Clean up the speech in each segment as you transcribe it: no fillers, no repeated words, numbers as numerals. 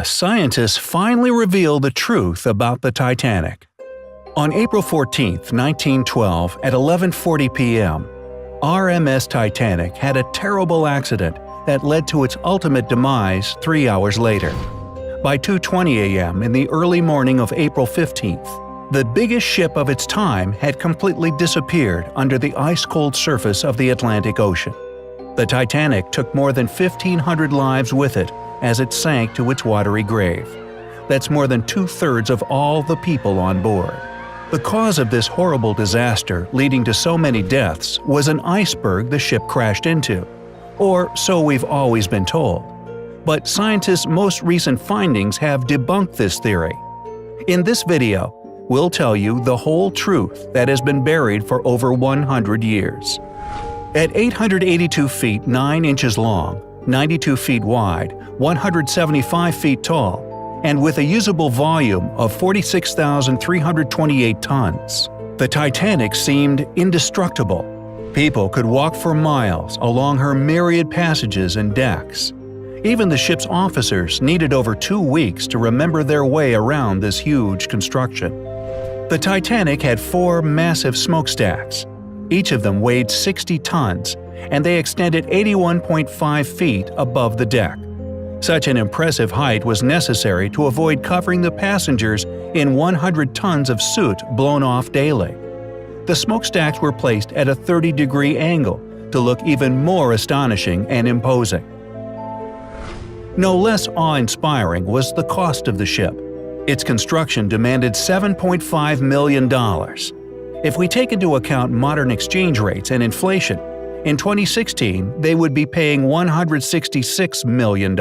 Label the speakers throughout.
Speaker 1: Scientists finally reveal the truth about the Titanic. On April 14, 1912, at 11:40 p.m., RMS Titanic had a terrible accident that led to its ultimate demise 3 hours later. By 2:20 a.m. in the early morning of April 15th, the biggest ship of its time had completely disappeared under the ice-cold surface of the Atlantic Ocean. The Titanic took more than 1,500 lives with it as it sank to its watery grave. That's more than 2/3 of all the people on board. The cause of this horrible disaster, leading to so many deaths, was an iceberg the ship crashed into. Or so we've always been told. But scientists' most recent findings have debunked this theory. In this video, we'll tell you the whole truth that has been buried for over 100 years. At 882 feet 9 inches long, 92 feet wide, 175 feet tall, and with a usable volume of 46,328 tons, the Titanic seemed indestructible. People could walk for miles along her myriad passages and decks. Even the ship's officers needed over 2 weeks to remember their way around this huge construction. The Titanic had 4 massive smokestacks. Each of them weighed 60 tons, and they extended 81.5 feet above the deck. Such an impressive height was necessary to avoid covering the passengers in 100 tons of soot blown off daily. The smokestacks were placed at a 30-degree angle to look even more astonishing and imposing. No less awe-inspiring was the cost of the ship. Its construction demanded $7.5 million. If we take into account modern exchange rates and inflation, in 2016 they would be paying $166 million.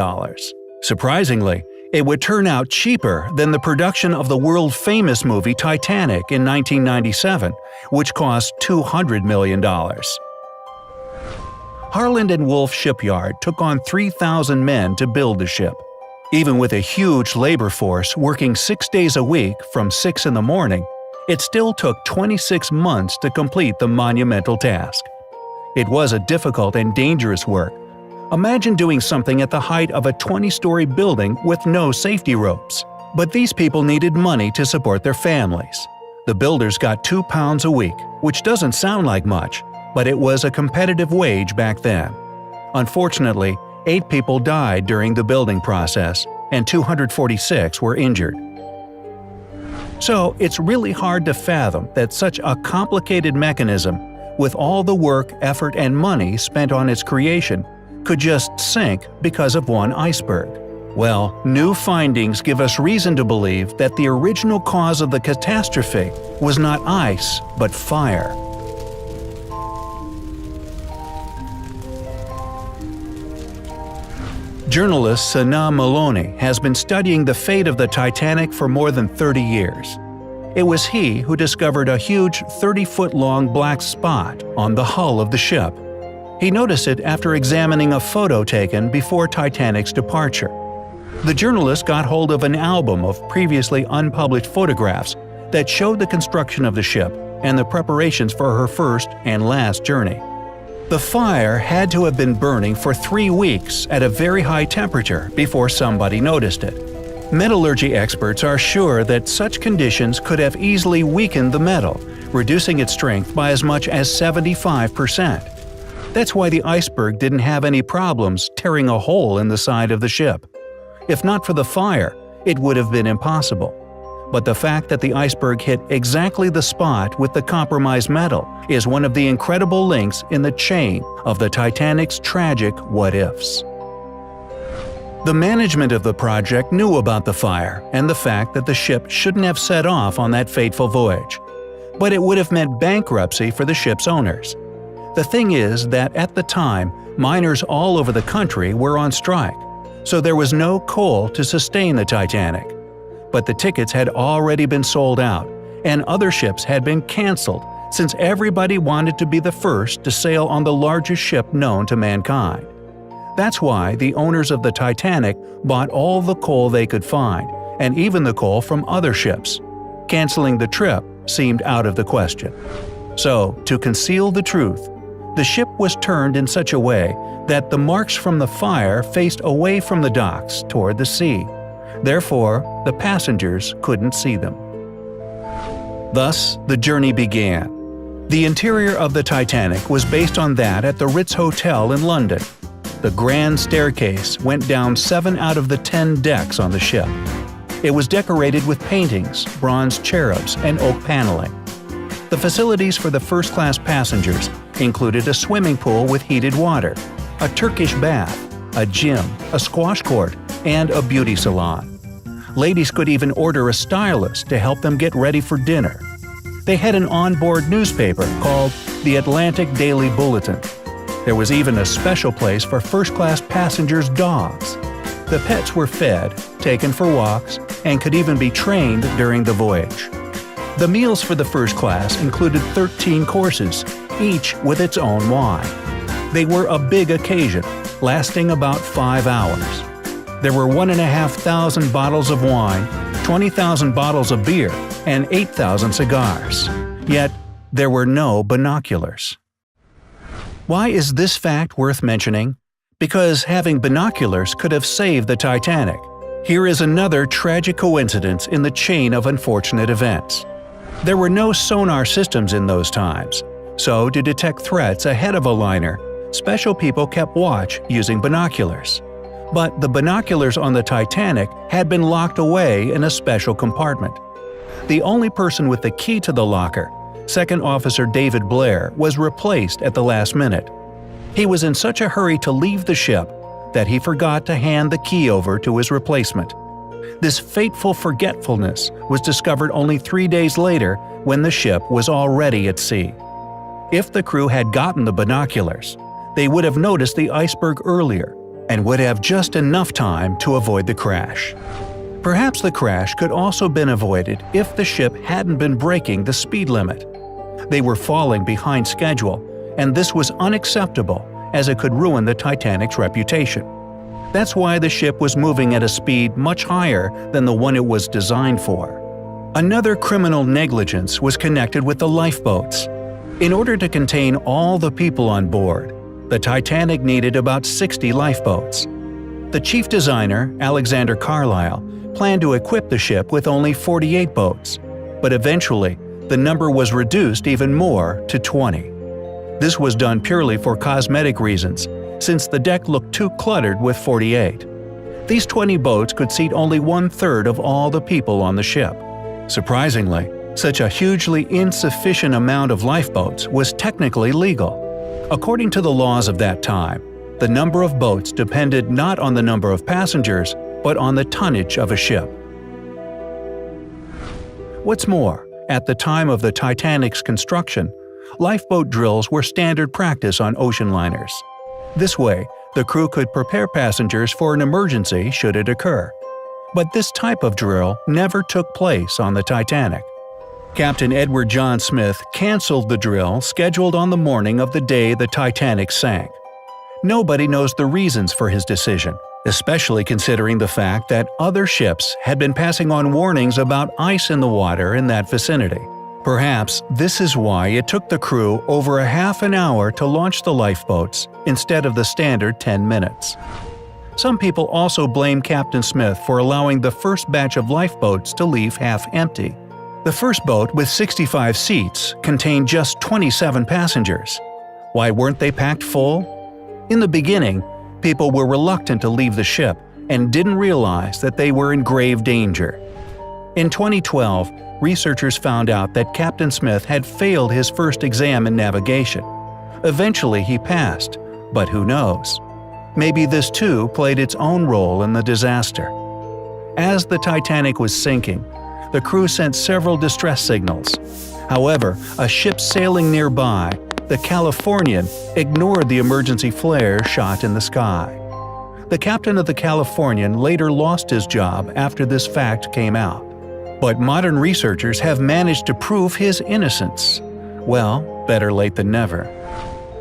Speaker 1: Surprisingly, it would turn out cheaper than the production of the world-famous movie Titanic in 1997, which cost $200 million. Harland & Wolff Shipyard took on 3,000 men to build the ship. Even with a huge labor force working 6 days a week from 6 in the morning, it still took 26 months to complete the monumental task. It was a difficult and dangerous work. Imagine doing something at the height of a 20-story building with no safety ropes. But these people needed money to support their families. The builders got £2 a week, which doesn't sound like much, but it was a competitive wage back then. Unfortunately, 8 people died during the building process, and 246 were injured. So it's really hard to fathom that such a complicated mechanism, with all the work, effort, and money spent on its creation, could just sink because of one iceberg. Well, new findings give us reason to believe that the original cause of the catastrophe was not ice, but fire. Journalist Sana Maloney has been studying the fate of the Titanic for more than 30 years. It was he who discovered a huge 30-foot-long black spot on the hull of the ship. He noticed it after examining a photo taken before Titanic's departure. The journalist got hold of an album of previously unpublished photographs that showed the construction of the ship and the preparations for her first and last journey. The fire had to have been burning for 3 weeks at a very high temperature before somebody noticed it. Metallurgy experts are sure that such conditions could have easily weakened the metal, reducing its strength by as much as 75%. That's why the iceberg didn't have any problems tearing a hole in the side of the ship. If not for the fire, it would have been impossible. But the fact that the iceberg hit exactly the spot with the compromised metal is one of the incredible links in the chain of the Titanic's tragic what-ifs. The management of the project knew about the fire and the fact that the ship shouldn't have set off on that fateful voyage. But it would have meant bankruptcy for the ship's owners. The thing is that at the time, miners all over the country were on strike, so there was no coal to sustain the Titanic. But the tickets had already been sold out, and other ships had been cancelled since everybody wanted to be the first to sail on the largest ship known to mankind. That's why the owners of the Titanic bought all the coal they could find, and even the coal from other ships. Canceling the trip seemed out of the question. So, to conceal the truth, the ship was turned in such a way that the marks from the fire faced away from the docks toward the sea. Therefore, the passengers couldn't see them. Thus, the journey began. The interior of the Titanic was based on that at the Ritz Hotel in London. The grand staircase went down 7 out of the 10 decks on the ship. It was decorated with paintings, bronze cherubs, and oak paneling. The facilities for the first-class passengers included a swimming pool with heated water, a Turkish bath, a gym, a squash court, and a beauty salon. Ladies could even order a stylist to help them get ready for dinner. They had an onboard newspaper called the Atlantic Daily Bulletin. There was even a special place for first-class passengers' dogs. The pets were fed, taken for walks, and could even be trained during the voyage. The meals for the first class included 13 courses, each with its own wine. They were a big occasion, lasting about 5 hours. There were 1,500 bottles of wine, 20,000 bottles of beer, and 8,000 cigars. Yet, there were no binoculars. Why is this fact worth mentioning? Because having binoculars could have saved the Titanic. Here is another tragic coincidence in the chain of unfortunate events. There were no sonar systems in those times, so to detect threats ahead of a liner, special people kept watch using binoculars. But the binoculars on the Titanic had been locked away in a special compartment. The only person with the key to the locker, Second Officer David Blair, was replaced at the last minute. He was in such a hurry to leave the ship that he forgot to hand the key over to his replacement. This fateful forgetfulness was discovered only 3 days later when the ship was already at sea. If the crew had gotten the binoculars, they would have noticed the iceberg earlier and would have just enough time to avoid the crash. Perhaps the crash could also have been avoided if the ship hadn't been breaking the speed limit. They were falling behind schedule, and this was unacceptable as it could ruin the Titanic's reputation. That's why the ship was moving at a speed much higher than the one it was designed for. Another criminal negligence was connected with the lifeboats. In order to contain all the people on board, the Titanic needed about 60 lifeboats. The chief designer, Alexander Carlisle, planned to equip the ship with only 48 boats, but eventually the number was reduced even more to 20. This was done purely for cosmetic reasons, since the deck looked too cluttered with 48. These 20 boats could seat only 1/3 of all the people on the ship. Surprisingly, such a hugely insufficient amount of lifeboats was technically legal. According to the laws of that time, the number of boats depended not on the number of passengers, but on the tonnage of a ship. What's more, at the time of the Titanic's construction, lifeboat drills were standard practice on ocean liners. This way, the crew could prepare passengers for an emergency should it occur. But this type of drill never took place on the Titanic. Captain Edward John Smith canceled the drill scheduled on the morning of the day the Titanic sank. Nobody knows the reasons for his decision, especially considering the fact that other ships had been passing on warnings about ice in the water in that vicinity. Perhaps this is why it took the crew over a half an hour to launch the lifeboats instead of the standard 10 minutes. Some people also blame Captain Smith for allowing the first batch of lifeboats to leave half empty. The first boat with 65 seats contained just 27 passengers. Why weren't they packed full? In the beginning, people were reluctant to leave the ship and didn't realize that they were in grave danger. In 2012, researchers found out that Captain Smith had failed his first exam in navigation. Eventually he passed, but who knows? Maybe this too played its own role in the disaster. As the Titanic was sinking, the crew sent several distress signals. However, a ship sailing nearby, the Californian, ignored the emergency flare shot in the sky. The captain of the Californian later lost his job after this fact came out. But modern researchers have managed to prove his innocence. Well, better late than never.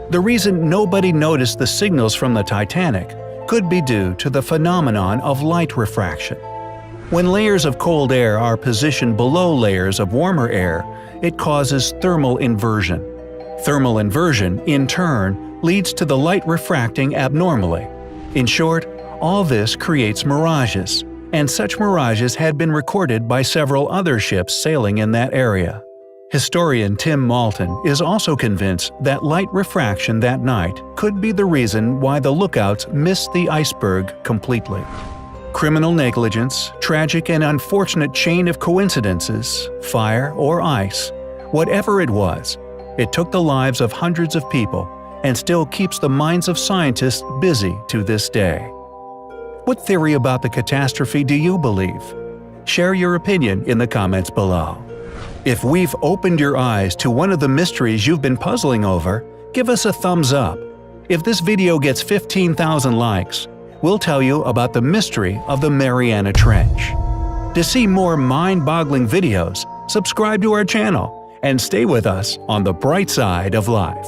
Speaker 1: The reason nobody noticed the signals from the Titanic could be due to the phenomenon of light refraction. When layers of cold air are positioned below layers of warmer air, it causes thermal inversion. Thermal inversion, in turn, leads to the light refracting abnormally. In short, all this creates mirages, and such mirages had been recorded by several other ships sailing in that area. Historian Tim Malton is also convinced that light refraction that night could be the reason why the lookouts missed the iceberg completely. Criminal negligence, tragic and unfortunate chain of coincidences, fire or ice, whatever it was, it took the lives of hundreds of people and still keeps the minds of scientists busy to this day. What theory about the catastrophe do you believe? Share your opinion in the comments below. If we've opened your eyes to one of the mysteries you've been puzzling over, give us a thumbs up. If this video gets 15,000 likes, we'll tell you about the mystery of the Mariana Trench. To see more mind-boggling videos, subscribe to our channel and stay with us on the bright side of life.